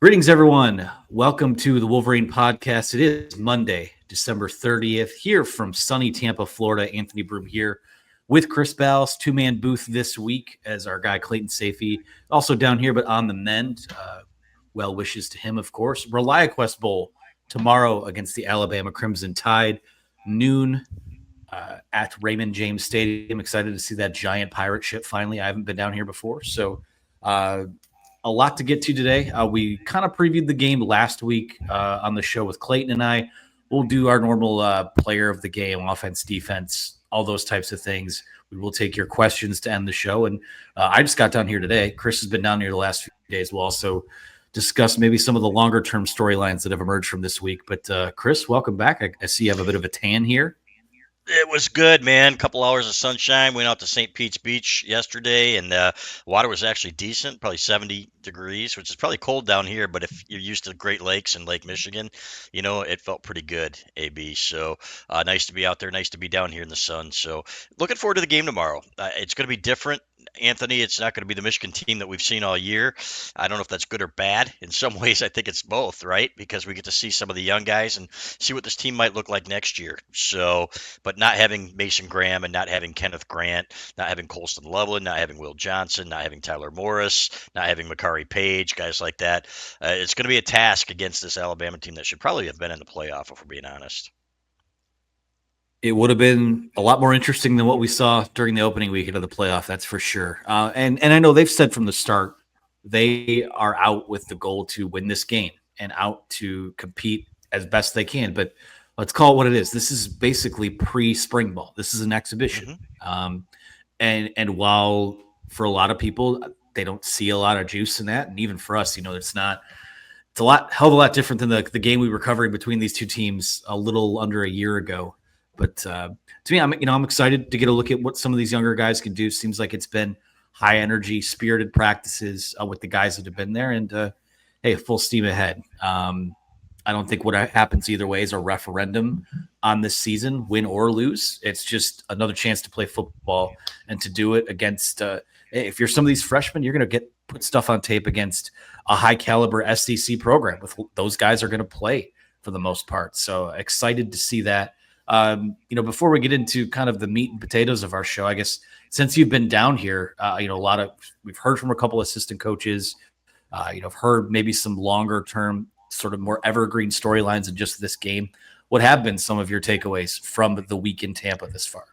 Greetings, everyone. Welcome to the Wolverine podcast. It is Monday, December 30th, here from sunny Tampa, Florida. Anthony Broom here with Chris Ballas, two-man booth this week as our guy Clayton Safey, also down here, but on the mend. Well wishes to him, of course. ReliaQuest Bowl tomorrow against the Alabama Crimson Tide, noon at Raymond James Stadium. Excited to see that giant pirate ship finally. I haven't been down here before, so a lot to get to today. We kind of previewed the game last week on the show with Clayton and I. We'll do our normal player of the game, offense, defense, all those types of things. We will take your questions to end the show. And I just got down here today. Chris has been down here the last few days. We'll also discuss maybe some of the longer-term storylines that have emerged from this week. But Chris, welcome back. I see you have a bit of a tan here. It was good, man. A couple hours of sunshine. Went out to St. Pete's Beach yesterday, and water was actually decent, probably 70 degrees, which is probably cold down here. But if you're used to the Great Lakes and Lake Michigan, it felt pretty good, AB. So nice to be out there. Nice to be down here in the sun. So looking forward to the game tomorrow. It's going to be different. Anthony, it's not going to be the Michigan team that we've seen all year. I don't know if that's good or bad. In some ways, I think it's both, right? Because we get to see some of the young guys and see what this team might look like next year. So, but not having Mason Graham and not having Kenneth Grant, not having Colston Loveland, not having Will Johnson, not having Tyler Morris, not having Makari Page, guys like that. It's going to be a task against this Alabama team that should probably have been in the playoff, if we're being honest. It would have been a lot more interesting than what we saw during the opening weekend of the playoff, that's for sure. And I know they've said from the start they are out with the goal to win this game and out to compete as best they can. But let's call it what it is. This is basically pre-spring ball. This is an exhibition. Mm-hmm. And while for a lot of people they don't see a lot of juice in that, and even for us, it's a hell of a lot different than the game we were covering between these two teams a little under a year ago. But to me, I'm excited to get a look at what some of these younger guys can do. Seems like it's been high energy, spirited practices with the guys that have been there, and hey, full steam ahead. I don't think what happens either way is a referendum on this season, win or lose. It's just another chance to play football and to do it against. If you're some of these freshmen, you're going to put stuff on tape against a high caliber SEC program. With those guys are going to play for the most part. So excited to see that. Before we get into kind of the meat and potatoes of our show, I guess since you've been down here, we've heard from a couple assistant coaches, I've heard maybe some longer term sort of more evergreen storylines in just this game. What have been some of your takeaways from the week in Tampa this far?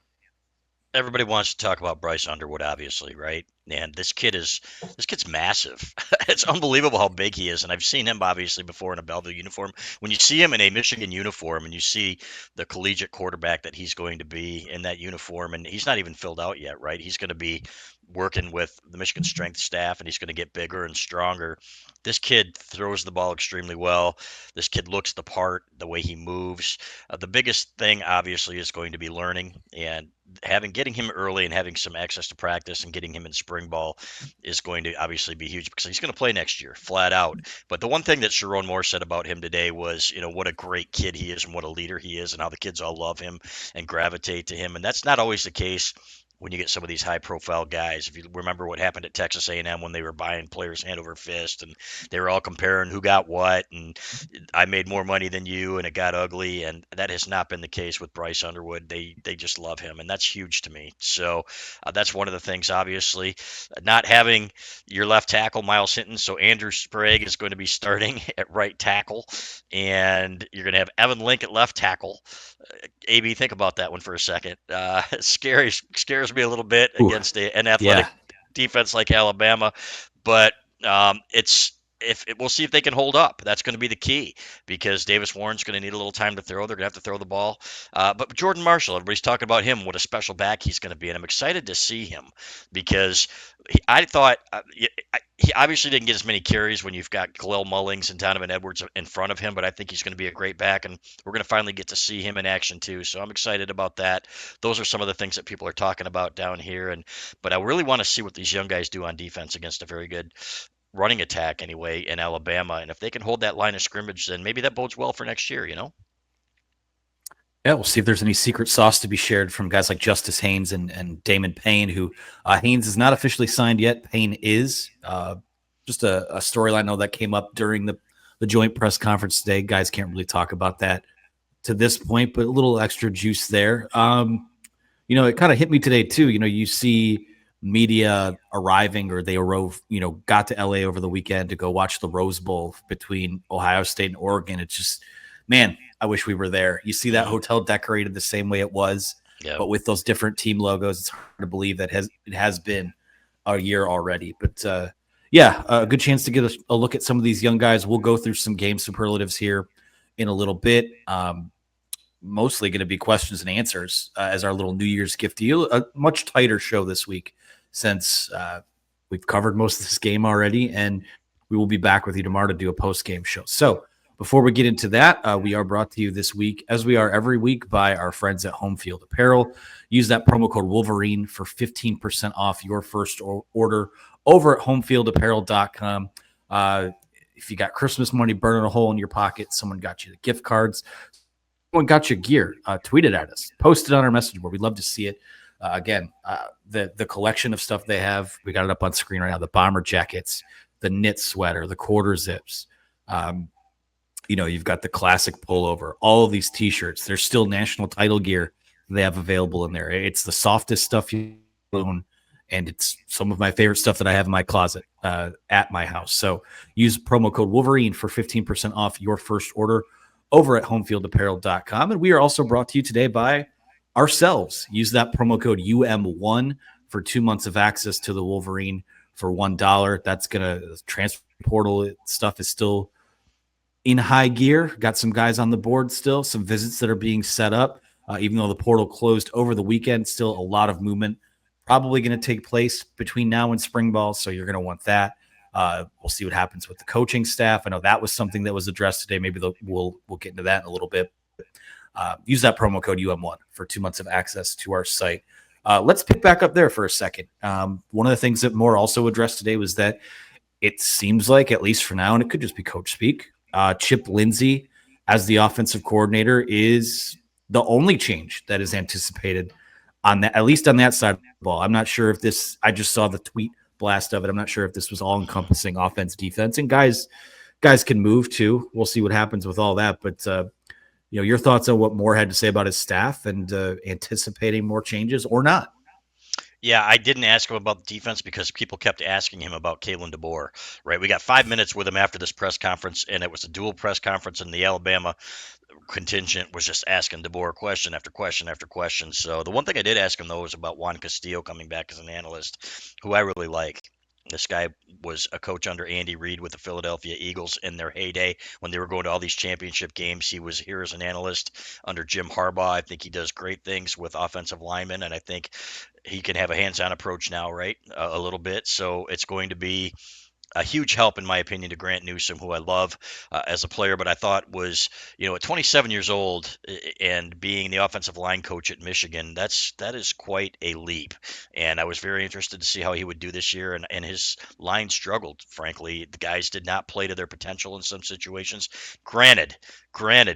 Everybody wants to talk about Bryce Underwood, obviously, right? And this kid's massive. It's unbelievable how big he is. And I've seen him obviously before in a Belleville uniform. When you see him in a Michigan uniform and you see the collegiate quarterback that he's going to be in that uniform, and he's not even filled out yet, right? He's going to be working with the Michigan strength staff and he's going to get bigger and stronger. This kid throws the ball extremely well. This kid looks the part, the way he moves. The biggest thing obviously is going to be learning, and getting him early and having some access to practice and getting him in spring ball is going to obviously be huge because he's going to play next year flat out. But the one thing that Sharon Moore said about him today was, what a great kid he is and what a leader he is and how the kids all love him and gravitate to him. And that's not always the case when you get some of these high profile guys. If you remember what happened at Texas A&M when they were buying players hand over fist and they were all comparing who got what and I made more money than you and it got ugly, and that has not been the case with Bryce Underwood. They just love him, and that's huge to me. So that's one of the things, obviously, not having your left tackle Miles Hinton. So Andrew Sprague is going to be starting at right tackle, and you're going to have Evan Link at left tackle. AB, think about that one for a second. Scares me a little bit against an athletic defense like Alabama, but we'll see if they can hold up. That's going to be the key because Davis Warren's going to need a little time to throw. They're going to have to throw the ball. But Jordan Marshall, everybody's talking about him, what a special back he's going to be. And I'm excited to see him because I thought he obviously didn't get as many carries when you've got Khalil Mullings and Donovan Edwards in front of him, but I think he's going to be a great back, and we're going to finally get to see him in action too. So I'm excited about that. Those are some of the things that people are talking about down here. But I really want to see what these young guys do on defense against a very good running attack anyway in Alabama. And if they can hold that line of scrimmage, then maybe that bodes well for next year, Yeah, we'll see if there's any secret sauce to be shared from guys like Justice Haynes and Damon Payne, who Haynes is not officially signed yet. Payne is. Just just a storyline I know that came up during the joint press conference today. Guys can't really talk about that to this point, but a little extra juice there. It kind of hit me today too. You see media arriving, or they arrived, got to LA over the weekend to go watch the Rose Bowl between Ohio State and Oregon. It's just, man, I wish we were there. You see that Mhm. hotel decorated the same way it was, Yep. but with those different team logos. It's hard to believe that it has been a year already. But yeah, a good chance to get a look at some of these young guys. We'll go through some game superlatives here in a little bit. Mostly going to be questions and answers as our little New Year's gift to you. A much tighter show this week since we've covered most of this game already, and we will be back with you tomorrow to do a post game show. So before we get into that, we are brought to you this week, as we are every week, by our friends at Homefield Apparel. Use that promo code Wolverine for 15% off your first order over at homefieldapparel.com. If you got Christmas money burning a hole in your pocket, someone got you the gift cards, someone got your gear, tweet it at us, post it on our message board. We'd love to see it. The collection of stuff they have, we got it up on screen right now. The bomber jackets, the knit sweater, the quarter zips. You've got the classic pullover, all of these T-shirts. There's still national title gear they have available in there. It's the softest stuff you own, and it's some of my favorite stuff that I have in my closet at my house. So use promo code Wolverine for 15% off your first order over at homefieldapparel.com. And we are also brought to you today by ourselves. Use that promo code UM1 for 2 months of access to the Wolverine for $1. That's going to transfer portal stuff is still in high gear. Got some guys on the board still, some visits that are being set up. Even though the portal closed over the weekend, still a lot of movement probably going to take place between now and spring ball. So you're going to want that. We'll see what happens with the coaching staff. I know that was something that was addressed today. Maybe we'll get into that in a little bit. Use that promo code UM1 for 2 months of access to our site. Let's pick back up there for a second. One of the things that Moore also addressed today was that it seems like, at least for now, and it could just be coach speak, Chip Lindsey as the offensive coordinator is the only change that is anticipated on that, at least on that side of the ball. I'm not sure if this, I just saw the tweet blast of it. I'm not sure if this was all encompassing offense, defense, and guys can move too. We'll see what happens with all that. But, your thoughts on what Moore had to say about his staff and anticipating more changes or not? Yeah, I didn't ask him about the defense because people kept asking him about Kalen DeBoer, right? We got 5 minutes with him after this press conference, and it was a dual press conference, and the Alabama contingent was just asking DeBoer question after question after question. So the one thing I did ask him, though, was about Juan Castillo coming back as an analyst, who I really like. This guy was a coach under Andy Reid with the Philadelphia Eagles in their heyday when they were going to all these championship games. He was here as an analyst under Jim Harbaugh. I think he does great things with offensive linemen, and I think he can have a hands-on approach now, right? A little bit. So it's going to be a huge help, in my opinion, to Grant Newsome, who I love as a player, but I thought was, at 27 years old and being the offensive line coach at Michigan, that is quite a leap. And I was very interested to see how he would do this year. And his line struggled, frankly. The guys did not play to their potential in some situations. Granted,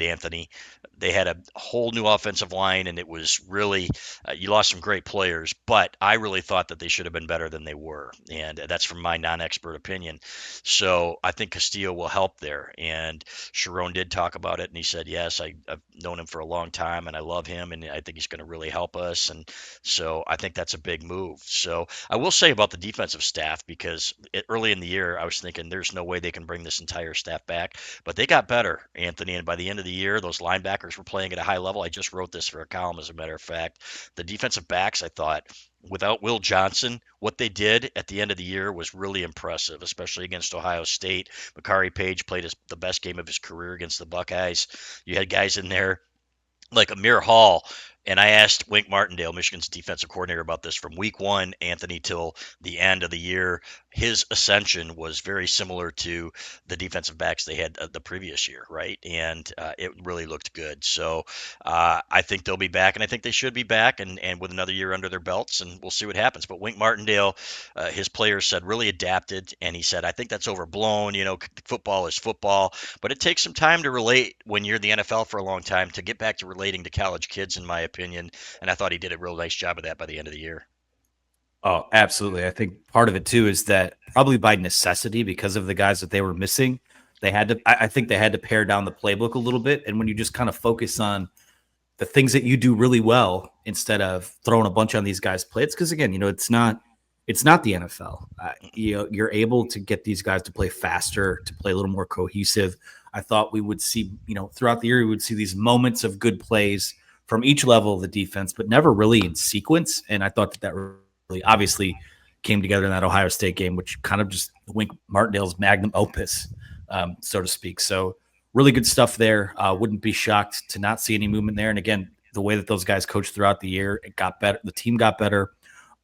Anthony, they had a whole new offensive line, and it was really you lost some great players, but I really thought that they should have been better than they were, and that's from my non-expert opinion. So I think Castillo will help there, and Sharon did talk about it, and he said, yes, I've known him for a long time, and I love him, and I think he's going to really help us, and so I think that's a big move. So I will say about the defensive staff, because early in the year I was thinking there's no way they can bring this entire staff back, but they got better, Anthony, and by the end of the year, those linebackers were playing at a high level. I just wrote this for a column, as a matter of fact. The defensive backs, I thought, without Will Johnson, what they did at the end of the year was really impressive, especially against Ohio State. Makari Page played the best game of his career against the Buckeyes. You had guys in there like Amir Hall. And I asked Wink Martindale, Michigan's defensive coordinator, about this from week one, Anthony, till the end of the year. His ascension was very similar to the defensive backs they had the previous year, right? And it really looked good. So I think they'll be back, and I think they should be back, and with another year under their belts, and we'll see what happens. But Wink Martindale, his players said, really adapted, and he said, I think that's overblown. Football is football, but it takes some time to relate when you're in the NFL for a long time to get back to relating to college kids, in my opinion. And I thought he did a real nice job of that by the end of the year. Oh, absolutely. I think part of it too is that probably by necessity, because of the guys that they were missing, they had to. I think they had to pare down the playbook a little bit. And when you just kind of focus on the things that you do really well instead of throwing a bunch on these guys' plates, because again, it's not the NFL. You're able to get these guys to play faster, to play a little more cohesive. I thought we would see, throughout the year, we would see these moments of good plays from each level of the defense, but never really in sequence. And I thought that really obviously came together in that Ohio State game, which kind of just Wink Martindale's magnum opus, so to speak. So really good stuff there. Wouldn't be shocked to not see any movement there. And again, the way that those guys coached throughout the year, it got better. The team got better.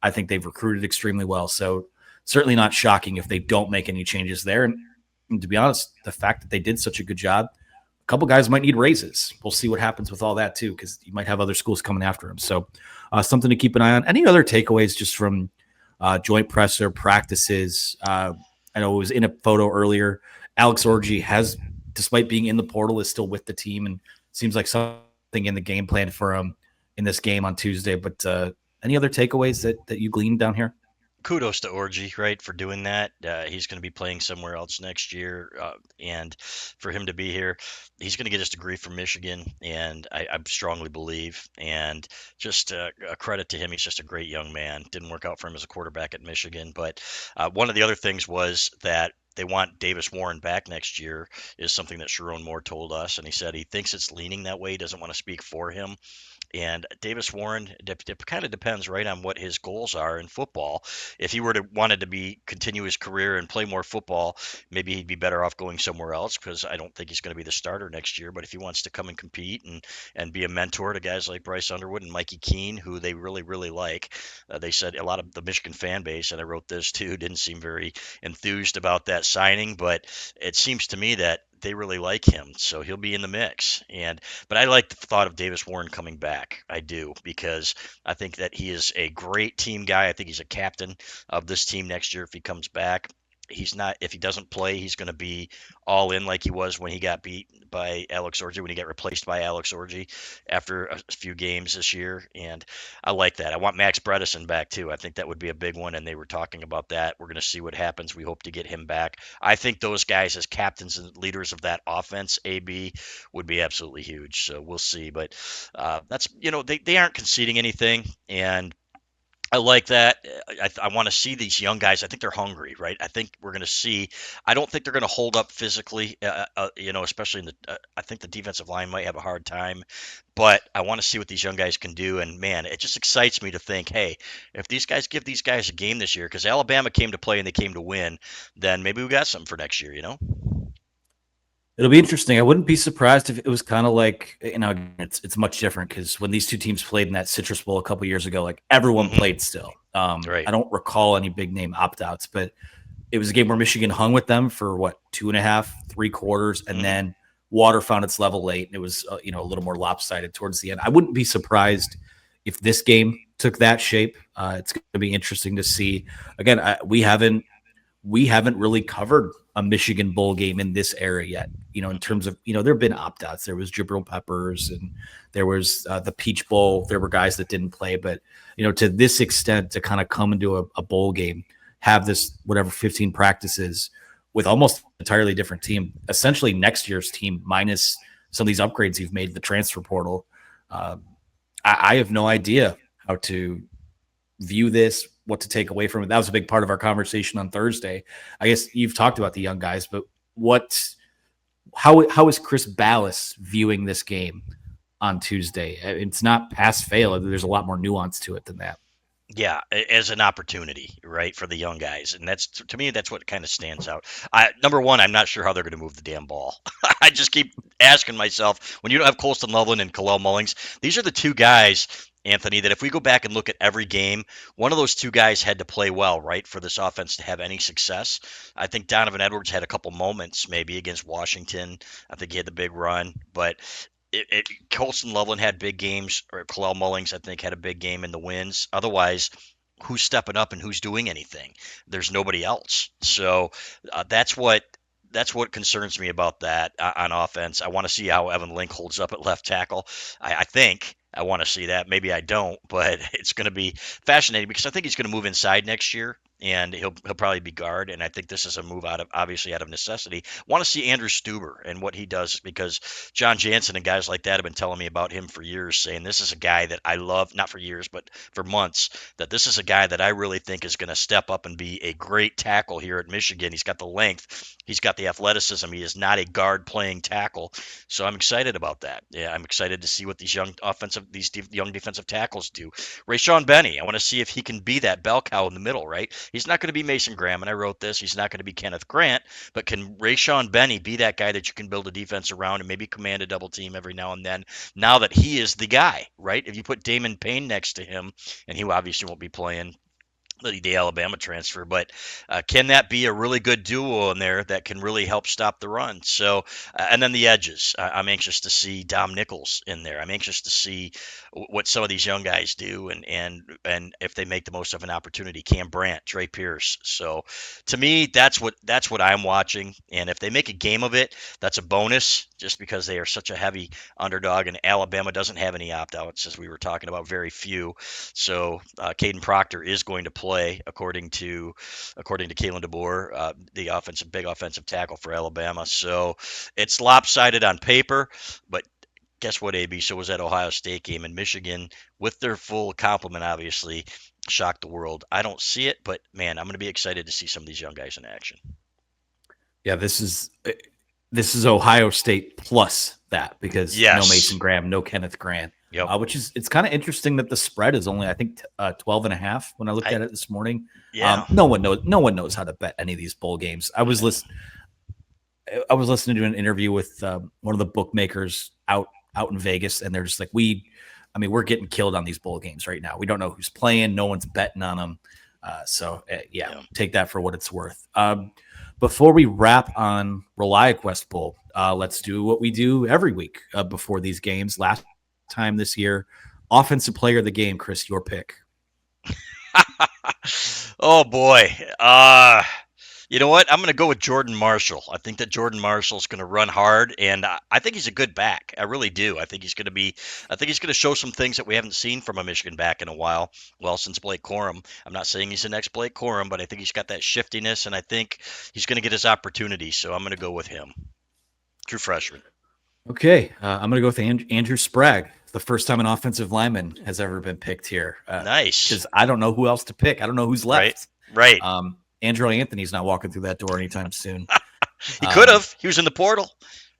I think they've recruited extremely well. So certainly not shocking if they don't make any changes there. And to be honest, the fact that they did such a good job, a couple guys might need raises. We'll see what happens with all that too, because you might have other schools coming after him. So something to keep an eye on. Any other takeaways just from joint presser practices? I know it was in a photo earlier. Alex Orji has, despite being in the portal, is still with the team, and seems like something in the game plan for him in this game on Tuesday. But any other takeaways that you gleaned down here? Kudos to Orgy, right, for doing that. He's going to be playing somewhere else next year, and for him to be here, he's going to get his degree from Michigan, and I strongly believe. And just a credit to him, he's just a great young man. Didn't work out for him as a quarterback at Michigan, but one of the other things was that they want Davis Warren back next year is something that Sharon Moore told us, and he said he thinks it's leaning that way. He doesn't want to speak for him. And Davis Warren kind of depends right on what his goals are in football. If he were to wanted to be continue his career and play more football, maybe he'd be better off going somewhere else because I don't think he's going to be the starter next year. But if he wants to come and compete and be a mentor to guys like Bryce Underwood and Mikey Keene, who they really like, they said a lot of the Michigan fan base, and I wrote this too, didn't seem very enthused about that signing, but it seems to me that they really like him, so he'll be in the mix. But I like the thought of Davis Warren coming back. I do because I think that he is a great team guy. I think he's a captain of this team next year if he comes back. He's not if he doesn't play, he's going to be all in like he was when he got beat by Alex Orji, when he got replaced by Alex Orji after a few games this year. And I like that. I want Max Bredesen back too. I think that would be a big one. And they were talking about that. We're going to see what happens. We hope to get him back. I think those guys as captains and leaders of that offense, AB, would be absolutely huge. So we'll see. But that's, they aren't conceding anything. And I like that. I want to see these young guys. I think they're hungry, right? I think we're going to see. I don't think they're going to hold up physically, especially in the. I think the defensive line might have a hard time, but I want to see what these young guys can do. And man, it just excites me to think, hey, if these guys give these guys a game this year, because Alabama came to play and they came to win, then maybe we got something for next year, It'll be interesting. I wouldn't be surprised if it was kind of like, it's much different because when these two teams played in that Citrus Bowl a couple years ago, like everyone played still. Right. I don't recall any big name opt outs, but it was a game where Michigan hung with them for what, 2.5, 3 quarters, and then water found its level late, and it was a little more lopsided towards the end. I wouldn't be surprised if this game took that shape. It's going to be interesting to see. Again, we haven't really covered a Michigan bowl game in this era yet. In terms of, there have been opt outs. There was Jabril Peppers and there was the Peach Bowl. There were guys that didn't play, but, to this extent, to kind of come into a bowl game, have this, whatever, 15 practices with almost entirely different team, essentially next year's team, minus some of these upgrades you've made to the transfer portal. I have no idea how to view this, what to take away from it. That was a big part of our conversation on Thursday. I guess you've talked about the young guys, but how is Chris Ballas viewing this game on Tuesday? It's not pass fail. There's a lot more nuance to it than that. Yeah, as an opportunity, right, for the young guys, and that's to me that's what kind of stands out. Number one, I'm not sure how they're going to move the damn ball. I just keep asking myself when you don't have Colston Loveland and Kalel Mullings, these are the two guys, Anthony, that if we go back and look at every game, one of those two guys had to play well, right, for this offense to have any success. I think Donovan Edwards had a couple moments maybe against Washington. I think he had the big run, but Colston Loveland had big games, or Kalel Mullings, I think, had a big game in the wins. Otherwise, who's stepping up and who's doing anything? There's nobody else. So that's what concerns me about that on offense. I want to see how Evan Link holds up at left tackle. I think I want to see that. Maybe I don't, but it's going to be fascinating because I think he's going to move inside next year, and he'll probably be guard. And I think this is a move out of obviously out of necessity. Want to see Andrew Stuber and what he does because John Jansen and guys like that have been telling me about him for years, saying this is a guy that I love, not for years, but for months. That this is a guy that I really think is going to step up and be a great tackle here at Michigan. He's got the length, he's got the athleticism. He is not a guard playing tackle, so I'm excited about that. Yeah, I'm excited to see what these young defensive tackles do. Rayshawn Benny, I want to see if he can be that bell cow in the middle, right? He's not going to be Mason Graham, and I wrote this. He's not going to be Kenneth Grant, but can Rayshawn Benny be that guy that you can build a defense around and maybe command a double team every now and then? Now that he is the guy, right? If you put Damon Payne next to him, and he obviously won't be playing the Alabama transfer, but can that be a really good duo in there that can really help stop the run? So, and then the edges. I'm anxious to see Dom Nichols in there. I'm anxious to see what some of these young guys do, and if they make the most of an opportunity. Cam Brandt, Trey Pierce. So, to me, that's what I'm watching. And if they make a game of it, that's a bonus, just because they are such a heavy underdog, and Alabama doesn't have any opt-outs, as we were talking about, very few. So Caden Proctor is going to play, according to Kalen DeBoer, the big offensive tackle for Alabama. So it's lopsided on paper, but guess what, AB? So was that Ohio State game, and Michigan, with their full complement, obviously shocked the world. I don't see it, but man, I'm going to be excited to see some of these young guys in action. Yeah, this is Ohio State plus that, because no Mason Yes. Graham, no Kenneth Grant, Yep. which is, it's kind of interesting that the spread is only, I think, 12 and a half when I looked at it this morning. Yeah. No one knows how to bet any of these bowl games. I was listening to an interview with one of the bookmakers out in Vegas, and they're just like, we're getting killed on these bowl games right now. We don't know who's playing. No one's betting on them. Yeah, take that for what it's worth. Before we wrap on ReliaQuest Bowl, let's do what we do every week before these games. Last time this year, offensive player of the game, Chris, your pick. Oh boy. You know what? I'm going to go with Jordan Marshall. I think that Jordan Marshall's going to run hard, and I think he's a good back. I really do. I think he's going to show some things that we haven't seen from a Michigan back in a while. Well, since Blake Corum. I'm not saying he's the next Blake Corum, but I think he's got that shiftiness, and I think he's going to get his opportunity. So I'm going to go with him. True freshman. Okay, I'm going to go with Andrew Sprague. The first time an offensive lineman has ever been picked here. Nice. Because I don't know who else to pick. I don't know who's left. Right. Andrew Anthony's not walking through that door anytime soon. He could have. He was in the portal.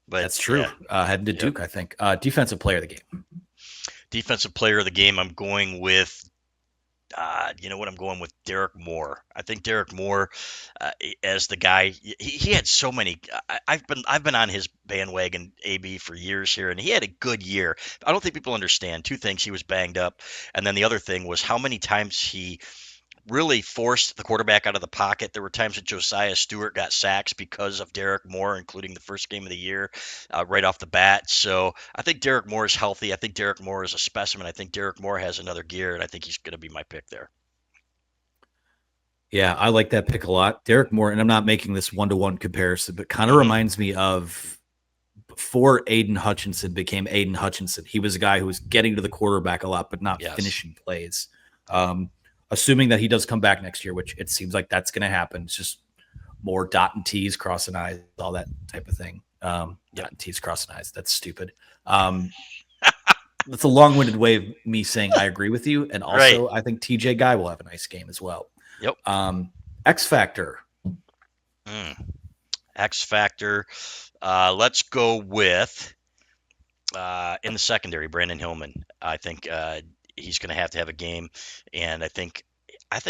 But that's true. Yeah. Heading to Duke, I think. Defensive player of the game. Defensive player of the game, I'm going with you know what? I'm going with Derek Moore. I think Derek Moore, as the guy, he had so many. I've been on his bandwagon, AB, for years here, and he had a good year. I don't think people understand two things: he was banged up, and then the other thing was how many times he really forced the quarterback out of the pocket. There were times that Josiah Stewart got sacks because of Derek Moore, including the first game of the year, right off the bat. So I think Derek Moore is healthy. I think Derek Moore is a specimen. I think Derek Moore has another gear, and I think he's going to be my pick there. Yeah, I like that pick a lot. Derek Moore, and I'm not making this one-to-one comparison, but kind of reminds me of before Aiden Hutchinson became Aiden Hutchinson. He was a guy who was getting to the quarterback a lot, but not finishing plays. Assuming that he does come back next year, which it seems like that's going to happen. It's just more dot and T's, crossing I's, all that type of thing. Dot and T's, crossing I's. That's stupid. That's a long-winded way of me saying I agree with you. And also, I think TJ Guy will have a nice game as well. Yep. X Factor. X Factor. Let's go with in the secondary, Brandon Hillman. I think he's going to have a game, and I think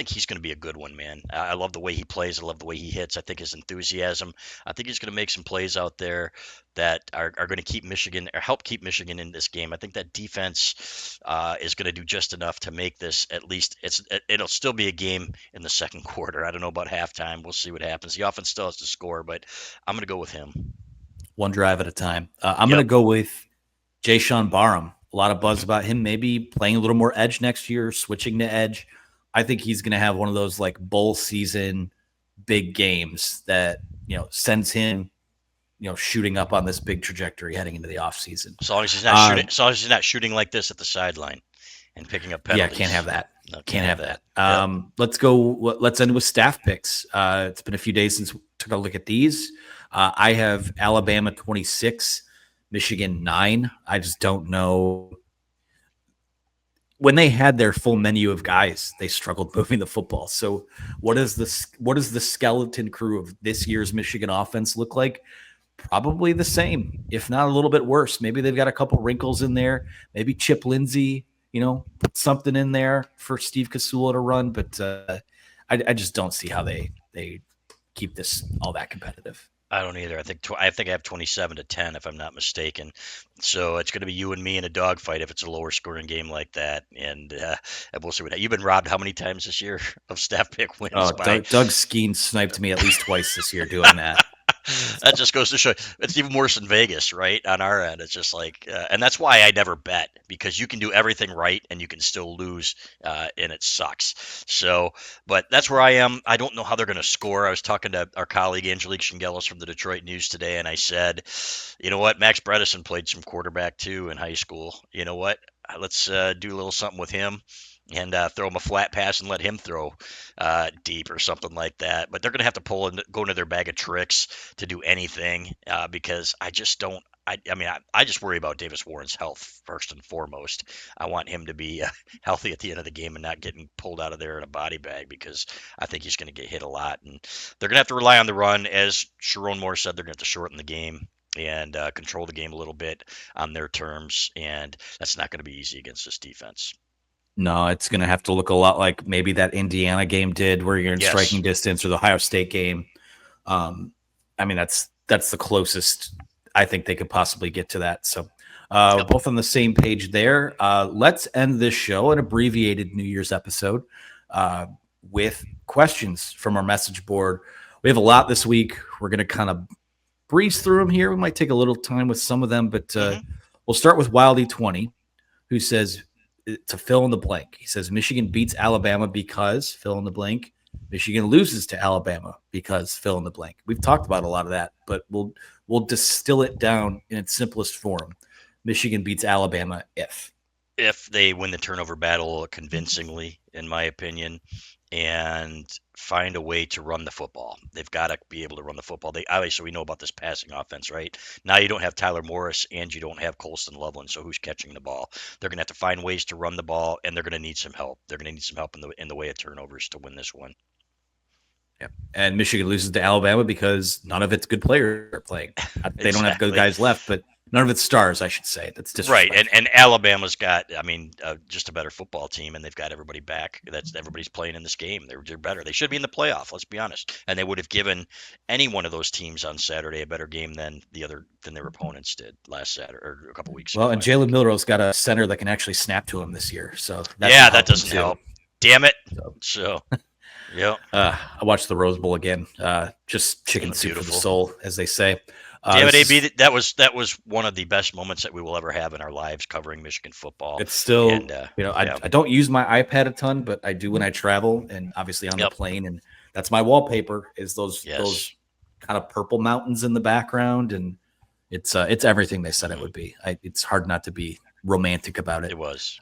he's going to be a good one, man. I love the way he plays. I love the way he hits. I think his enthusiasm. I think he's going to make some plays out there that are going to keep Michigan, or help keep Michigan in this game. I think that defense is going to do just enough to make this, at least it'll still be a game in the second quarter. I don't know about halftime. We'll see what happens. The offense still has to score, but I'm going to go with him. One drive at a time. I'm going to go with Jayshon Barham. A lot of buzz about him maybe playing a little more edge next year, switching to edge. I think he's going to have one of those like bowl season big games that, sends him shooting up on this big trajectory heading into the offseason. As long as he's not shooting, as long as he's not shooting like this at the sideline and picking up Yeah, can't have penalties. that. No, Can't can't have have that. that. Yep. Let's go. Let's end with staff picks. It's been a few days since we took a look at these. I have Alabama 26, Michigan 9. I just don't know. When they had their full menu of guys, they struggled moving the football. So, what is the skeleton crew of this year's Michigan offense look like? Probably the same, if not a little bit worse. Maybe they've got a couple wrinkles in there. Maybe Chip Lindsey, put something in there for Steve Kasula to run. But I just don't see how they keep this all that competitive. I don't either. I think I have 27-10 if I'm not mistaken. So it's going to be you and me in a dogfight if it's a lower scoring game like that. And we'll see what you've been robbed how many times this year of staff pick wins Oh, by. Doug Skeen sniped me at least twice this year doing that. That just goes to show it's even worse in Vegas, right? On our end, it's just like, and that's why I never bet because you can do everything right and you can still lose, and it sucks. So, but that's where I am. I don't know how they're going to score. I was talking to our colleague Angelique Shingelis from the Detroit News today, and I said, you know what, Max Bredesen played some quarterback too in high school. You know what? Let's do a little something with him and throw him a flat pass and let him throw deep or something like that. But they're going to have to go into their bag of tricks to do anything because I just don't. I just worry about Davis Warren's health first and foremost. I want him to be healthy at the end of the game and not getting pulled out of there in a body bag because I think he's going to get hit a lot. And they're going to have to rely on the run. As Sharon Moore said, they're going to have to shorten the game and control the game a little bit on their terms. And that's not going to be easy against this defense. No, it's going to have to look a lot like maybe that Indiana game did, where you're in striking Yes. distance, or the Ohio State game. I mean, that's the closest I think they could possibly get to that. So, Yep. both on the same page there. Let's end this show, an abbreviated New Year's episode, with questions from our message board. We have a lot this week. We're going to kind of breeze through them here. We might take a little time with some of them, but we'll start with Wildy20, who says, to fill in the blank. He says Michigan beats Alabama because fill in the blank. Michigan loses to Alabama because fill in the blank. We've talked about a lot of that, but we'll distill it down in its simplest form. Michigan beats Alabama if they win the turnover battle convincingly, in my opinion, and find a way to run the football. They've got to be able to run the football. They obviously, we know about this passing offense, right? Now you don't have Tyler Morris and you don't have Colston Loveland, so who's catching the ball? They're going to have to find ways to run the ball, and they're going to need some help. They're going to need some help in the way of turnovers to win this one. Yeah. And Michigan loses to Alabama because none of its good players are playing. They don't have good guys left, but none of its stars, I should say. That's disrespectful. Right, and Alabama's got, just a better football team, and they've got everybody back. Everybody's playing in this game. They're better. They should be in the playoff. Let's be honest. And they would have given any one of those teams on Saturday a better game than their opponents did last Saturday or a couple weeks ago. Well, and Jalen Milrow's got a center that can actually snap to him this year, so that doesn't help. Damn it. So yeah. I watched the Rose Bowl again. Just chicken soup for the soul, as they say. Damn it, AB! That was one of the best moments that we will ever have in our lives covering Michigan football. It's still, I don't use my iPad a ton, but I do when I travel, and obviously on the plane, and that's my wallpaper. Is those kind of purple mountains in the background, and it's everything they said it would be. It's hard not to be romantic about it. It was.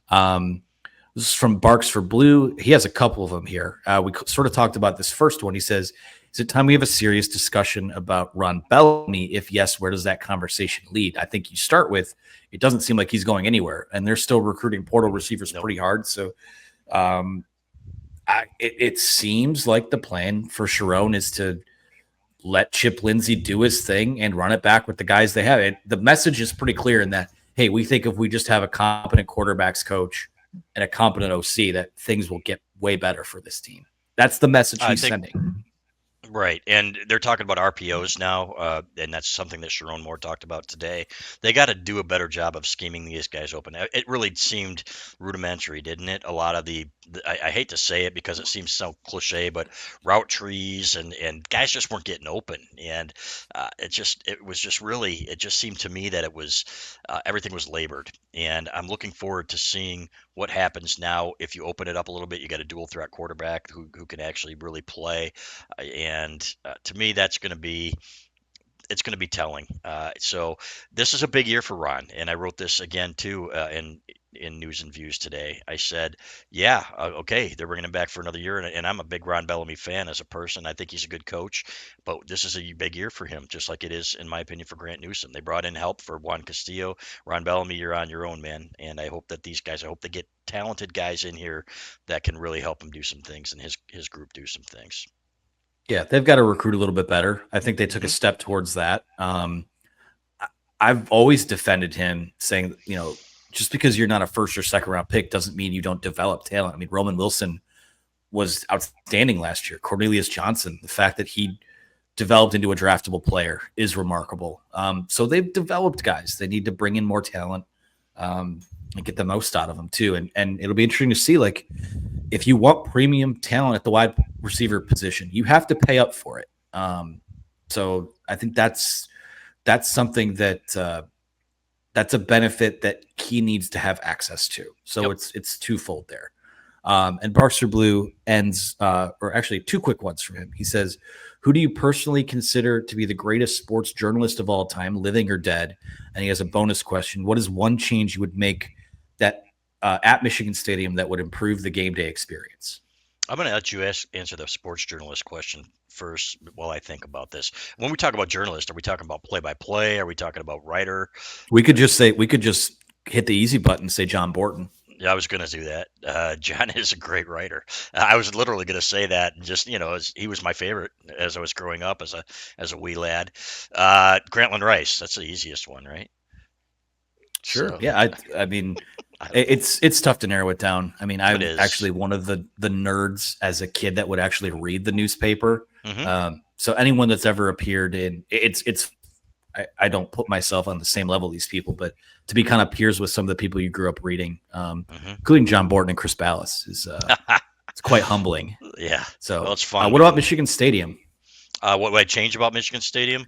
This is from Barks for Blue. He has a couple of them here. We sort of talked about this first one. He says, is it time we have a serious discussion about Ron Bellamy? If yes, where does that conversation lead? I think you start with, it doesn't seem like he's going anywhere, and they're still recruiting portal receivers pretty hard. So it seems like the plan for Sharon is to let Chip Lindsey do his thing and run it back with the guys they have. The message is pretty clear in that, hey, we think if we just have a competent quarterbacks coach and a competent OC, that things will get way better for this team. That's the message he's sending. Right, and they're talking about RPOs now, and that's something that Sharon Moore talked about today. They got to do a better job of scheming these guys open. It really seemed rudimentary, didn't it? A lot of I hate to say it because it seems so cliche, but route trees and guys just weren't getting open, and it just seemed to me that it was everything was labored, and I'm looking forward to seeing what happens now if you open it up a little bit. You got a dual threat quarterback who can actually really play. And to me, that's going to be it's going to be telling. So this is a big year for Ron, and I wrote this again too in News and Views today. I said, yeah, okay, they're bringing him back for another year, and I'm a big Ron Bellamy fan as a person. I think he's a good coach, but this is a big year for him, just like it is, in my opinion, for Grant Newsom. They brought in help for Juan Castillo. Ron Bellamy, you're on your own, man, and I hope that these guys, I hope they get talented guys in here that can really help him do some things and his group do some things. Yeah, they've got to recruit a little bit better. I think they took a Hmm. step towards that. I've always defended him, saying, just because you're not a first or second round pick doesn't mean you don't develop talent. I mean, Roman Wilson was outstanding last year. Cornelius Johnson, the fact that he developed into a draftable player is remarkable. So they've developed guys. They need to bring in more talent and get the most out of them too. And it'll be interesting to see, like, if you want premium talent at the wide receiver position, you have to pay up for it. So I think that's something that's a benefit that he needs to have access to. So Yep. it's twofold there. And Barks Blue ends, or actually two quick ones from him. He says, "Who do you personally consider to be the greatest sports journalist of all time, living or dead?" And he has a bonus question: what is one change you would make that at Michigan Stadium that would improve the game day experience? I'm going to let you answer the sports journalist question first while I think about this. When we talk about journalist, are we talking about play by play? Are we talking about writer? We could just hit the easy button and say John Borton. Yeah, I was going to do that. John is a great writer. I was literally going to say that, and just he was my favorite as I was growing up as a wee lad. Grantland Rice, that's the easiest one, right? Sure. So Yeah. I mean, I don't know. it's tough to narrow it down. I mean, It I'm is. actually one of the nerds as a kid that would actually read the newspaper. Hmm. So anyone that's ever appeared in it's I don't put myself on the same level as these people, but to be kind of peers with some of the people you grew up reading, Hmm. including John Borton and Chris Ballas, is it's quite humbling. Yeah. Well, So, it's fun what when about you. Michigan Stadium What would I change about Michigan Stadium?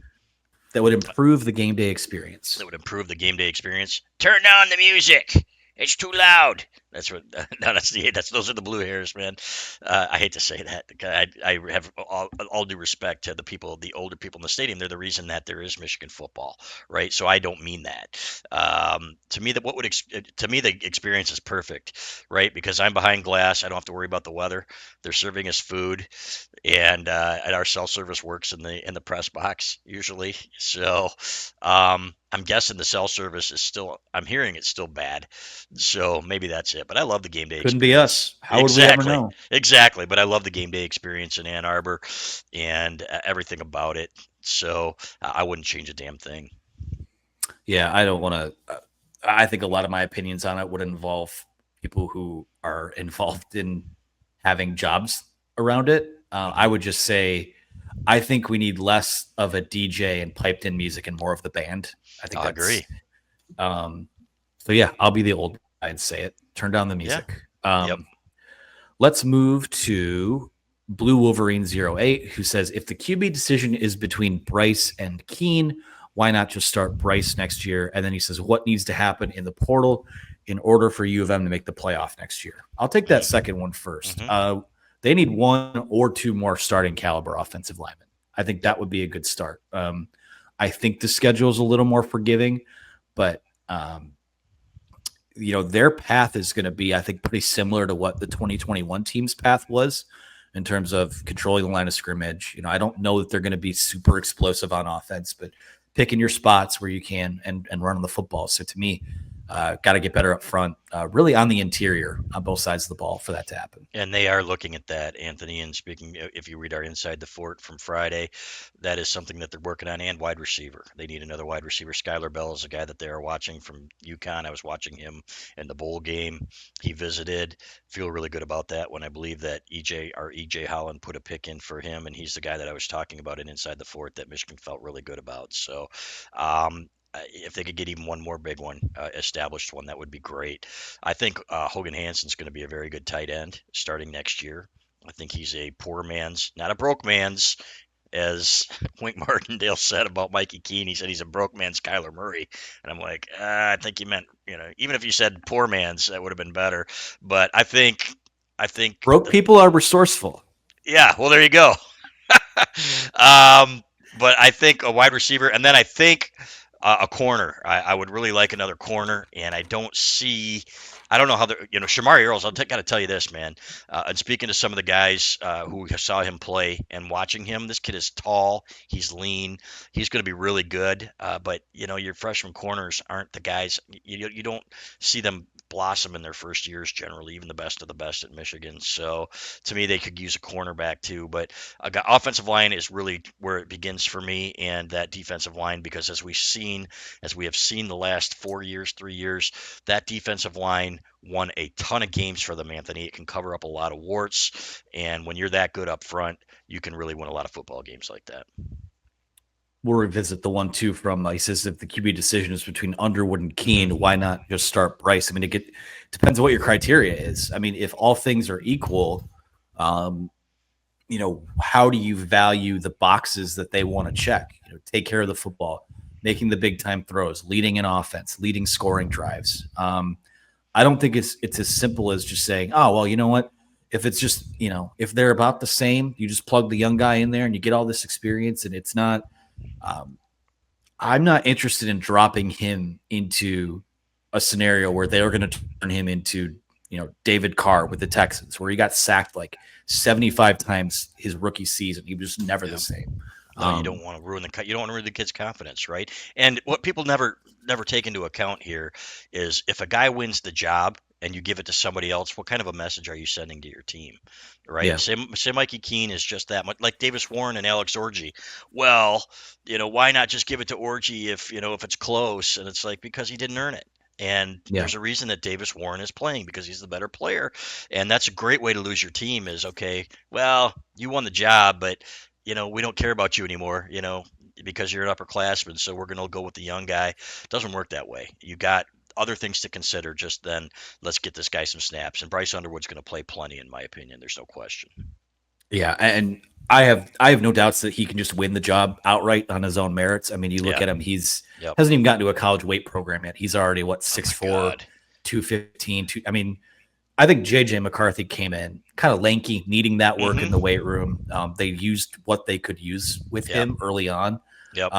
that would improve the game day experience? That would improve the game day experience. Turn down the music. It's too loud. That's what. No, that's those are the blue hairs, man. I hate to say that. I have all due respect to the people, the older people in the stadium. They're the reason that there is Michigan football, right? So I don't mean that. To me, to me the experience is perfect, right? Because I'm behind glass. I don't have to worry about the weather. They're serving us food, and our cell service works in the press box usually. So I'm guessing the cell service is still. I'm hearing it's still bad. So maybe that's it. But I love the game day Couldn't be experience. us. How would we ever Exactly, know? exactly. But I love the game day experience in Ann Arbor and everything about it. So I wouldn't change a damn thing. Yeah, I don't want to. I think a lot of my opinions on it would involve people who are involved in having jobs around it. I Hmm. would just say I think we need less of a DJ and piped in music and more of the band. I think I agree. that's um, so. Yeah, I'll be the old guy and say it. Turn down the Yeah. music. Yep. Let's move to Blue Wolverine 08, who says if the QB decision is between Bryce and Keen, why not just start Bryce next year? And then he says, what needs to happen in the portal in order for U of M to make the playoff next year? I'll take that second one first. Hmm. They need one or two more starting caliber offensive linemen. I think that would be a good start. I think the schedule is a little more forgiving, but their path is going to be, I think, pretty similar to what the 2021 team's path was in terms of controlling the line of scrimmage. I don't know that they're going to be super explosive on offense, but picking your spots where you can and running the football. So to me, got to get better up front, really on the interior on both sides of the ball for that to happen. And they are looking at that, Anthony. And speaking, if you read our Inside the Fort from Friday, that is something that they're working on. And wide receiver, they need another wide receiver. Skylar Bell is a guy that they are watching from UConn. I was watching him in the bowl game. He visited. Feel really good about that. When I believe that EJ Holland put a pick in for him, and he's the guy that I was talking about in Inside the Fort that Michigan felt really good about. So. If they could get even one more big one, established one, that would be great. I think Hogan Hanson's going to be a very good tight end starting next year. I think he's a poor man's, not a broke man's, as Wink Martindale said about Mikey Keene. He said he's a broke man's Kyler Murray, and I'm like, I think you meant, even if you said poor man's, that would have been better. But I think, Broke people are resourceful. yeah. Well, there you go. um, but I think a wide receiver, and then I think a corner. I would really like another corner, and I don't see. I don't know how the Shamari Earls. Got to tell you this, man. And speaking to some of the guys who saw him play and watching him, this kid is tall. He's lean. He's going to be really good. But your freshman corners aren't the guys. You don't see them blossom in their first years generally, even the best of the best at Michigan. So to me, they could use a cornerback too. But offensive line is really where it begins for me, and that defensive line, because as we have seen the last 4 years, 3 years, that defensive line won a ton of games for them, Anthony. It can cover up a lot of warts, and when you're that good up front, you can really win a lot of football games like that. We'll revisit the 1-2 from he says if the QB decision is between Underwood and Keene, why not just start Bryce? I mean, depends on what your criteria is. I mean, if all things are equal, how do you value the boxes that they want to check? Take care of the football, making the big time throws, leading an offense, leading scoring drives. I don't think it's as simple as just saying, oh, well, you know what? If it's just, if they're about the same, you just plug the young guy in there and you get all this experience, and it's not. I'm not interested in dropping him into a scenario where they are going to turn him into, David Carr with the Texans, where he got sacked like 75 times his rookie season. He was never the same. No, you don't want to ruin you don't want to ruin the kid's confidence, right? And what people never take into account here is if a guy wins the job and you give it to somebody else, what kind of a message are you sending to your team, right? Yeah. Say Mikey Keene is just that much like Davis Warren and Alex Orji. Well, why not just give it to Orji if it's close? And it's like because he didn't earn it. And Yeah. there's a reason that Davis Warren is playing because he's the better player. And that's a great way to lose your team is okay, well, you won the job, but we don't care about you anymore, because you're an upperclassman. So we're going to go with the young guy. It doesn't work that way. You got other things to consider. Just then, let's get this guy some snaps. And Bryce Underwood's going to play plenty, in my opinion. There's no question. Yeah. And I have no doubts that he can just win the job outright on his own merits. I mean, you look Yeah. at him, hasn't even gotten to a college weight program yet. He's already, 6'4", God. 215. I mean, I think JJ McCarthy came in kind of lanky, needing that work in the weight room. They used what they could use with him early on. Yep.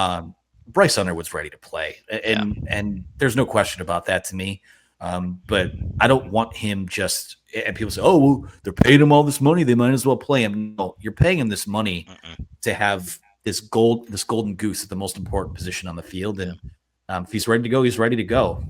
Bryce Underwood's ready to play, and there's no question about that to me. But I don't want him just. And people say, "Oh, well, they're paying him all this money; they might as well play him." No, you're paying him this money to have this golden goose at the most important position on the field, and if he's ready to go, he's ready to go.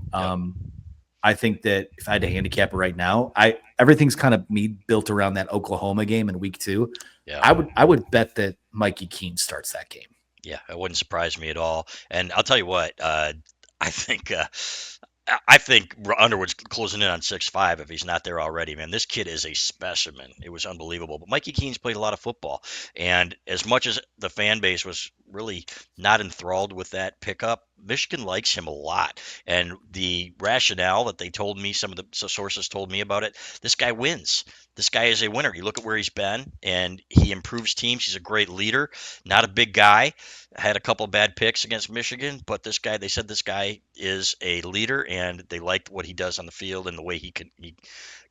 I think that if I had to handicap it right now, everything's kind of built around that Oklahoma game in week 2. Yeah. I would bet that Mikey Keene starts that game. Yeah, it wouldn't surprise me at all. And I'll tell you what, I think Underwood's closing in on 6'5" if he's not there already. Man, this kid is a specimen. It was unbelievable. But Mikey Keene's played a lot of football, and as much as the fan base was really not enthralled with that pickup, Michigan likes him a lot. And the rationale that they told me, some of the sources told me about it, this guy wins. This guy is a winner. You look at where he's been, and he improves teams. He's a great leader, not a big guy. Had a couple of bad picks against Michigan, but they said this guy is a leader, and they liked what he does on the field and the way he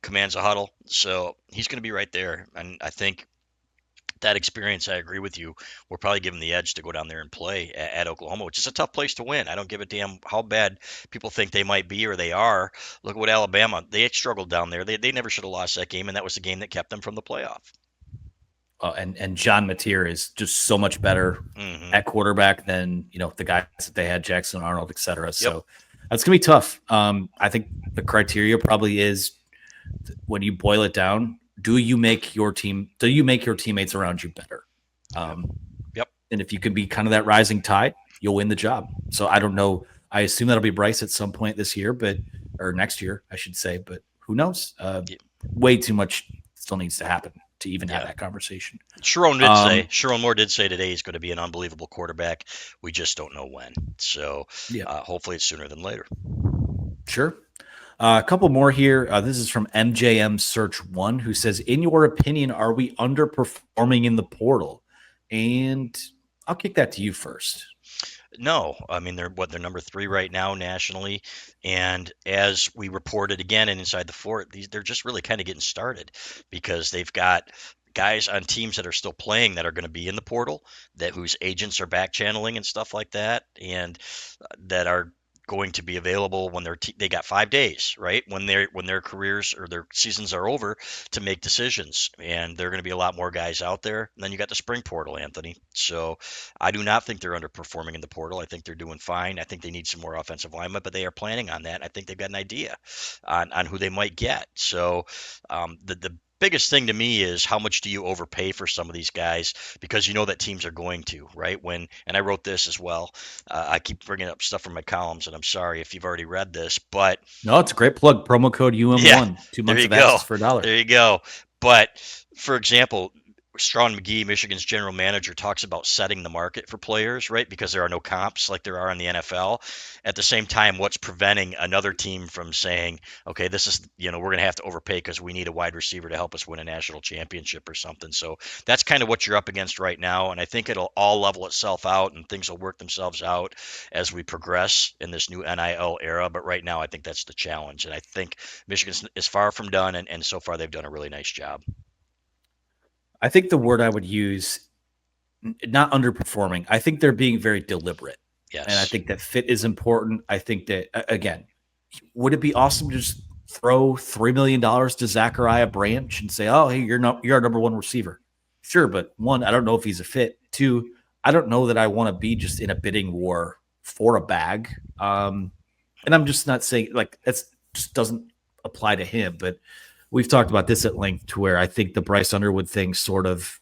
commands a huddle. So he's going to be right there. And I think that experience, I agree with you, will probably give him the edge to go down there and play at Oklahoma, which is a tough place to win. I don't give a damn how bad people think they might be or they are. Look at what Alabama, they struggled down there. They never should have lost that game, and that was the game that kept them from the playoff. And John Mateer is just so much better at quarterback than the guys that they had, Jackson Arnold, et cetera. So that's gonna be tough. I think the criteria probably is when you boil it down, do you make your teammates around you better? And if you can be kind of that rising tide, you'll win the job. So I don't know. I assume that'll be Bryce at some point this year, or next year, I should say. But who knows? Way too much still needs to happen to even have that conversation. Sharon Moore did say today he's going to be an unbelievable quarterback. We just don't know when. So hopefully it's sooner than later. Sure. A couple more here. This is from MJM Search 1, who says, in your opinion, are we underperforming in the portal? And I'll kick that to you first. No, I mean they're number 3 right now nationally, and as we reported again and inside the fort, they're just really kind of getting started because they've got guys on teams that are still playing that are going to be in the portal, that whose agents are back channeling and stuff like that, and that are going to be available when they got 5 days, right, when their careers or their seasons are over, to make decisions. And there are going to be a lot more guys out there. And then you got the spring portal, Anthony. So I do not think they're underperforming in the portal. I think they're doing fine. I think they need some more offensive linemen, but they are planning on that. I think they've got an idea on who they might get. So the biggest thing to me is, how much do you overpay for some of these guys, because you know that teams are going to, right? And I wrote this as well. I keep bringing up stuff from my columns, and I'm sorry if you've already read this, but No, it's a great plug. Promo code yeah, UM1, two there months you of go. access for $1. There you go. But for example, Strawn McGee, Michigan's general manager, talks about setting the market for players, right? Because there are no comps like there are in the NFL. At the same time, what's preventing another team from saying, okay, this is, we're going to have to overpay because we need a wide receiver to help us win a national championship or something. So that's kind of what you're up against right now. And I think it'll all level itself out and things will work themselves out as we progress in this new NIL era. But right now, I think that's the challenge. And I think Michigan is far from done. And so far, they've done a really nice job. I think the word I would use, not underperforming. I think they're being very deliberate. And I Yes. think that fit is important. I think that, again, would it be awesome to just throw $3 million to Zachariah Branch and say, "Oh, hey, you're our number one receiver"? Sure, but one, I don't know if he's a fit. Two, I don't know that I want to be just in a bidding war for a bag. And I'm just not saying like that's just doesn't apply to him. But we've talked about this at length, to where I think the Bryce Underwood thing sort of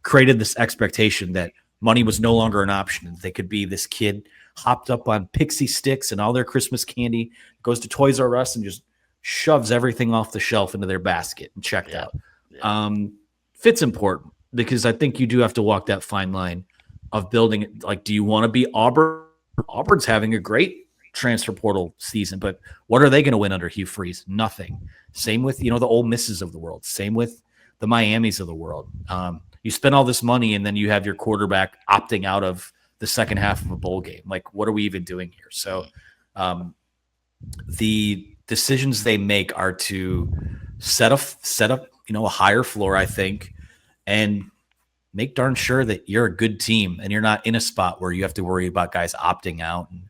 created this expectation that money was no longer an option. They could be this kid hopped up on pixie sticks and all their Christmas candy, goes to Toys R Us and just shoves everything off the shelf into their basket and checked Yeah. out. Yeah. Fit's important, because I think you do have to walk that fine line of building it. Like, do you want to be Auburn? Auburn's having a great transfer portal season, but what are they going to win under Hugh Freeze? Nothing. Same with, the Ole Misses of the world. Same with the Miamis of the world. You spend all this money and then you have your quarterback opting out of the second half of a bowl game. Like, what are we even doing here? So the decisions they make are to set up, a higher floor, I think, and make darn sure that you're a good team and you're not in a spot where you have to worry about guys opting out and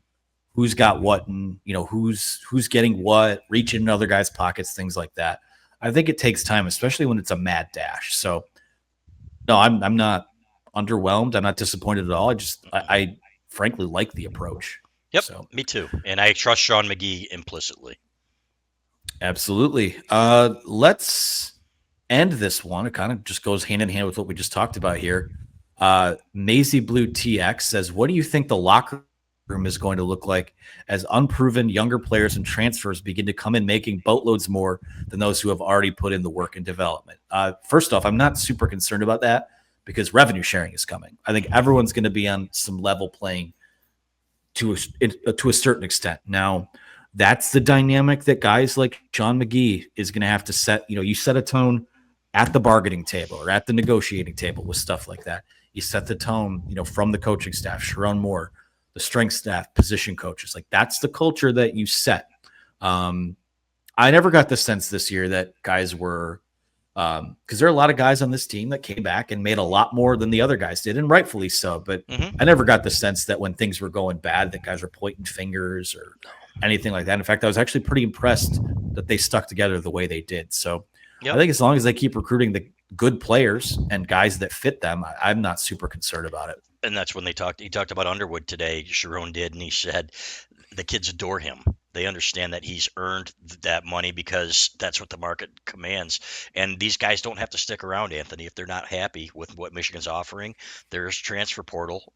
who's got what, and who's getting what, reaching in other guys' pockets, things like that. I think it takes time, especially when it's a mad dash. So no, I'm not underwhelmed. I'm not disappointed at all. I frankly like the approach. Yep. So Me too. And I trust Sean McGee implicitly. absolutely. Let's end this one. It kind of just goes hand in hand with what we just talked about here. Maisie Blue TX says, "What do you think the locker room is going to look like as unproven younger players and transfers begin to come in making boatloads more than those who have already put in the work and development?" First off, I'm not super concerned about that because revenue sharing is coming. I think everyone's going to be on some level playing to a certain extent. Now, that's the dynamic that guys like Sean McGee is going to have to set. You set a tone at the bargaining table or at the negotiating table with stuff like that. You set the tone, from the coaching staff, Sharon Moore, the strength staff, position coaches. Like, that's the culture that you set. I never got the sense this year that guys were, because there are a lot of guys on this team that came back and made a lot more than the other guys did, and rightfully so. But I never got the sense that when things were going bad, that guys were pointing fingers or anything like that. In fact, I was actually pretty impressed that they stuck together the way they did. So Yep. I think as long as they keep recruiting the good players and guys that fit them, I'm not super concerned about it. And that's when he talked about Underwood today. Sharon did, and he said the kids adore him. They understand that he's earned that money because that's what the market commands. And these guys don't have to stick around, Anthony, if they're not happy with what Michigan's offering. There's transfer portal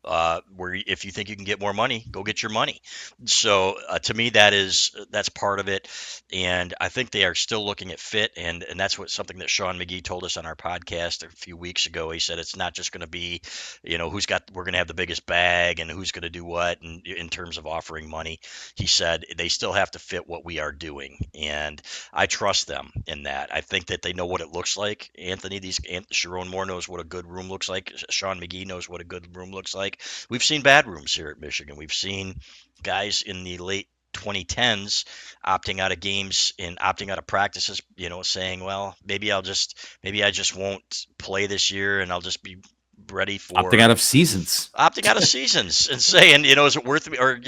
where if you think you can get more money, go get your money. So to me, that's part of it. And I think they are still looking at fit, and that's something that Sean McGee told us on our podcast a few weeks ago. He said it's not just going to be, we're going to have the biggest bag and who's going to do what, and in terms of offering money. He said they still have to fit what we are doing, and I trust them in that. I think that they know what it looks like. Anthony, Sharon Moore knows what a good room looks like. Sean McGee knows what a good room looks like. We've seen bad rooms here at Michigan. We've seen guys in the late 2010s opting out of games and opting out of practices, saying, well, maybe I just won't play this year and I'll just be ready Opting for out of seasons. opting out of seasons and saying, is it worth me? Or,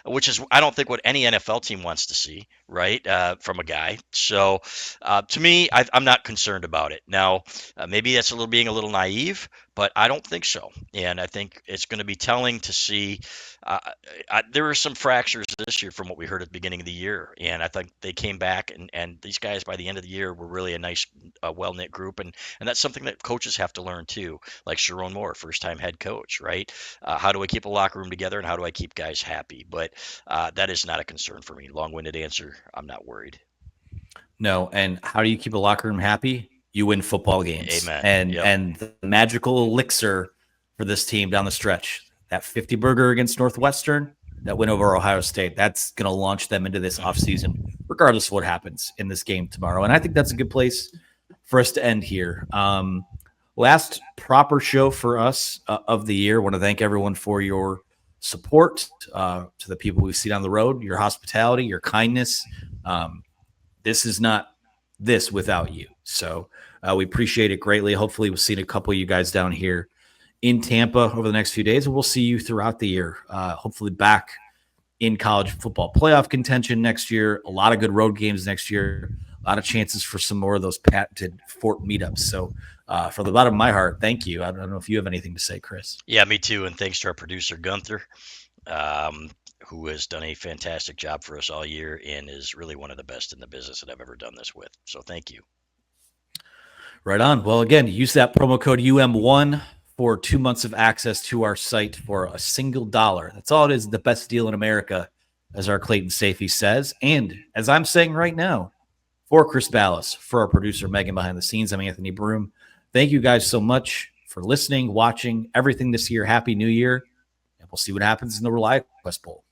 which is, I don't think what any NFL team wants to see, right? From a guy. So to me, I'm not concerned about it. Now, maybe that's being a little naive, but I don't think so. And I think it's going to be telling to see. Uh, there were some fractures this year from what we heard at the beginning of the year. And I think they came back, and these guys by the end of the year were really a nice, well knit group. And that's something that coaches have to learn too, like Sharon Moore, first time head coach, right? How do I keep a locker room together, and how do I keep guys happy? But that is not a concern for me. Long-winded answer. I'm not worried. No, and how do you keep a locker room happy? You win football games. Amen. And Yep. and the magical elixir for this team down the stretch, that 50 burger against Northwestern, that win over Ohio State, that's going to launch them into this offseason, regardless of what happens in this game tomorrow. And I think that's a good place for us to end here. Last proper show for us of the year. I want to thank everyone for your support, to the people we've seen on the road, your hospitality, your kindness. This is not this without you. So we appreciate it greatly. Hopefully we'll see a couple of you guys down here in Tampa over the next few days, and we'll see you throughout the year. Hopefully back in college football playoff contention next year. A lot of good road games next year. A lot of chances for some more of those patented Fort meetups. So from the bottom of my heart, thank you. I don't know if you have anything to say, Chris. Yeah, me too. And thanks to our producer, Gunther, who has done a fantastic job for us all year and is really one of the best in the business that I've ever done this with. So thank you. Right on. Well, again, use that promo code UM1 for 2 months of access to our site for a single dollar. That's all it is. The best deal in America, as our Clayton Safety says. And as I'm saying right now, for Chris Ballas, for our producer, Megan behind the scenes, I'm Anthony Broom. Thank you guys so much for listening, watching, everything this year. Happy New Year. And we'll see what happens in the ReliaQuest Bowl.